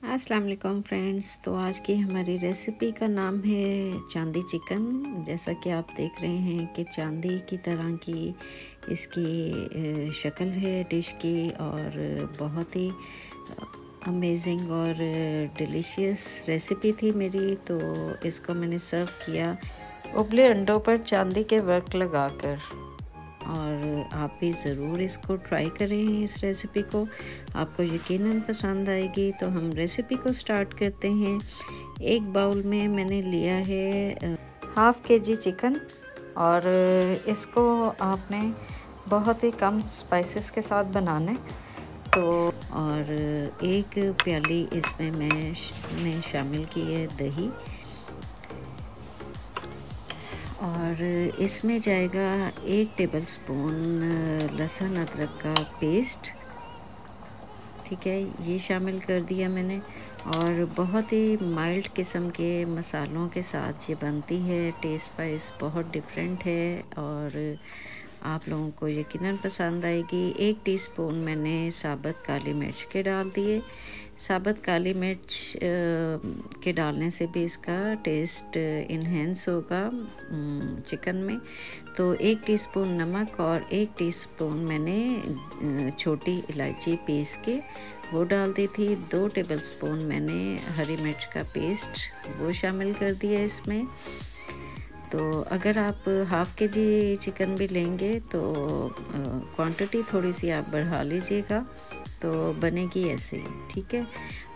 अस्सलाम वालेकुम फ्रेंड्स। तो आज की हमारी रेसिपी का नाम है चांदी चिकन। जैसा कि आप देख रहे हैं कि चांदी की तरह की इसकी शक्ल है डिश की, और बहुत ही अमेजिंग और डिलीशियस रेसिपी थी मेरी। तो इसको मैंने सर्व किया उबले अंडों पर चांदी के वर्क लगाकर, और आप भी ज़रूर इसको ट्राई करें। इस रेसिपी को आपको यकीनन पसंद आएगी। तो हम रेसिपी को स्टार्ट करते हैं। एक बाउल में मैंने लिया है हाफ़ केजी चिकन, और इसको आपने बहुत ही कम स्पाइसेस के साथ बनाना है। तो और एक प्याली इसमें मैंने शामिल की है दही, और इसमें जाएगा 1 टेबलस्पून लहसुन अदरक का पेस्ट। ठीक है, ये शामिल कर दिया मैंने। और बहुत ही माइल्ड किस्म के मसालों के साथ ये बनती है। टेस्ट वाइज बहुत डिफरेंट है और आप लोगों को यकीनन पसंद आएगी। 1 टीस्पून मैंने साबुत काली मिर्च के डाल दिए। साबुत काली मिर्च के डालने से भी इसका टेस्ट इन्हेंस होगा चिकन में। तो 1 टीस्पून नमक और 1 टीस्पून मैंने छोटी इलायची पीस के वो डाल दी थी। 2 टेबलस्पून मैंने हरी मिर्च का पेस्ट वो शामिल कर दिया इसमें। तो अगर आप हाफ़ केजी चिकन भी लेंगे तो क्वांटिटी थोड़ी सी आप बढ़ा लीजिएगा, तो बनेगी ऐसे ही। ठीक है,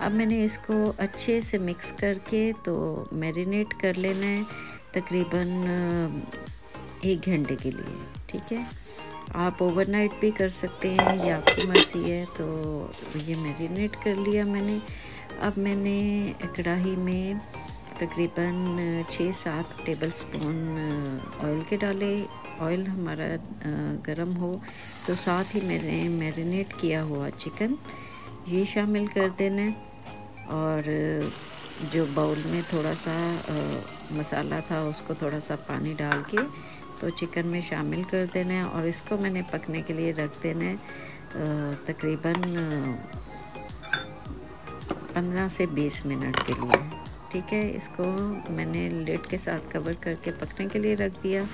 अब मैंने इसको अच्छे से मिक्स करके तो मैरिनेट कर लेना है तकरीबन 1 घंटे के लिए। ठीक है, आप ओवरनाइट भी कर सकते हैं, ये आपकी मर्ज़ी है। तो ये मैरिनेट कर लिया मैंने। अब मैंने कढ़ाई में तकरीबन 6-7 टेबलस्पून ऑयल के डाले। ऑयल हमारा गरम हो तो साथ ही मैंने मैरिनेट किया हुआ चिकन ये शामिल कर देना। और जो बाउल में थोड़ा सा मसाला था उसको थोड़ा सा पानी डाल के तो चिकन में शामिल कर देना है, और इसको मैंने पकने के लिए रख देना है तकरीबन 15 से 20 मिनट के लिए। ठीक है, इसको मैंने लिड के साथ कवर करके पकने के लिए रख दिया।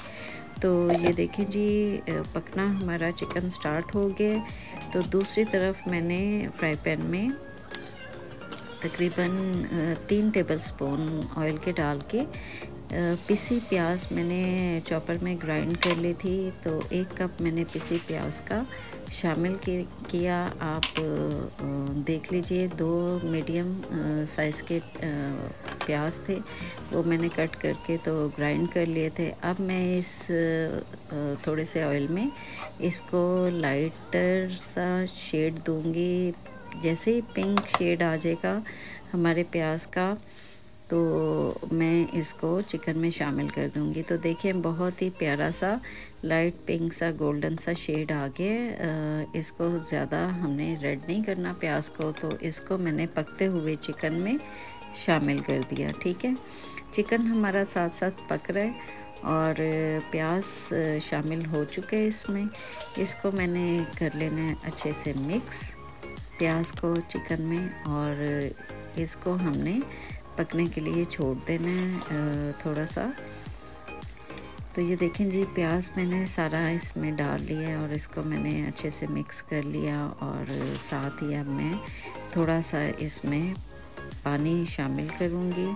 तो ये देखें जी, पकना हमारा चिकन स्टार्ट हो गया। तो दूसरी तरफ मैंने फ्राई पैन में तकरीबन 3 टेबलस्पून ऑयल के डाल के पिसी प्याज मैंने चॉपर में ग्राइंड कर ली थी। तो 1 कप मैंने पिसी प्याज का शामिल किया। आप देख लीजिए, 2 मीडियम साइज़ के प्याज थे, वो मैंने कट करके तो ग्राइंड कर लिए थे। अब मैं इस थोड़े से ऑयल में इसको लाइटर सा शेड दूंगी। जैसे ही पिंक शेड आ जाएगा हमारे प्याज का तो मैं इसको चिकन में शामिल कर दूंगी। तो देखिए, बहुत ही प्यारा सा लाइट पिंक सा गोल्डन सा शेड आ गया। इसको ज़्यादा हमने रेड नहीं करना प्याज को, तो इसको मैंने पकते हुए चिकन में शामिल कर दिया। ठीक है, चिकन हमारा साथ साथ पक रहा है और प्याज शामिल हो चुके हैं इसमें। इसको मैंने कर लेना है अच्छे से मिक्स प्याज को चिकन में, और इसको हमने पकने के लिए छोड़ देना है थोड़ा सा। तो ये देखें जी, प्याज मैंने सारा इसमें डाल लिया और इसको मैंने अच्छे से मिक्स कर लिया। और साथ ही अब मैं थोड़ा सा इसमें पानी शामिल करूँगी।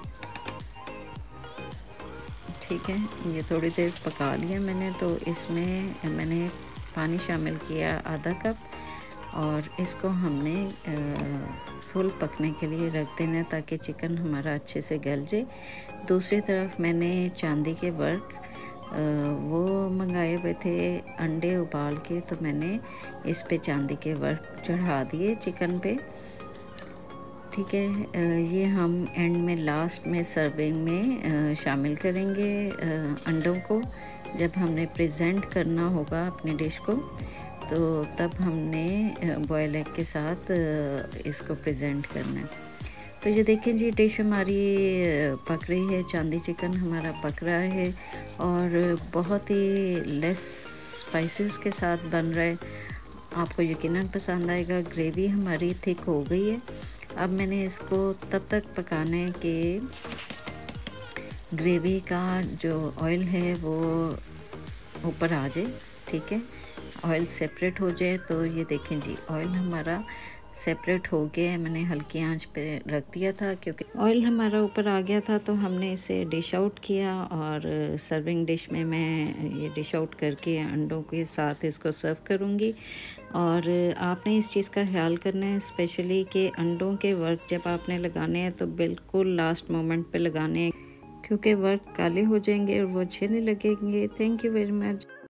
ठीक है, ये थोड़ी देर पका लिया मैंने। तो इसमें मैंने पानी शामिल किया आधा कप, और इसको हमने फुल पकने के लिए रख देना है ताकि चिकन हमारा अच्छे से गल जाए। दूसरी तरफ मैंने चांदी के वर्क वो मंगाए हुए थे अंडे उबाल के, तो मैंने इस पे चांदी के वर्क चढ़ा दिए चिकन पे। ठीक है, ये हम एंड में लास्ट में सर्विंग में शामिल करेंगे अंडों को। जब हमने प्रेजेंट करना होगा अपनी डिश को, तो तब हमने बॉयल एग के साथ इसको प्रेजेंट करना है। तो ये देखें जी, डिश हमारी पक रही है। चांदी चिकन हमारा पक रहा है और बहुत ही लेस स्पाइसेस के साथ बन रहा है। आपको यकीनन पसंद आएगा। ग्रेवी हमारी थिक हो गई है। अब मैंने इसको तब तक पकाना है कि ग्रेवी का जो ऑयल है वो ऊपर आ जाए, ठीक है, ऑयल सेपरेट हो जाए। तो ये देखें जी, ऑयल हमारा सेपरेट हो गया है। मैंने हल्की आंच पे रख दिया था क्योंकि ऑयल हमारा ऊपर आ गया था, तो हमने इसे डिश आउट किया और सर्विंग डिश में मैं ये डिश आउट करके अंडों के साथ इसको सर्व करूँगी। और आपने इस चीज़ का ख्याल करना है स्पेशली कि अंडों के वर्क जब आपने लगाने हैं तो बिल्कुल लास्ट मोमेंट पे लगाने हैं, क्योंकि वर्क काले हो जाएंगे और वो अच्छे नहीं लगेंगे। Thank you very much.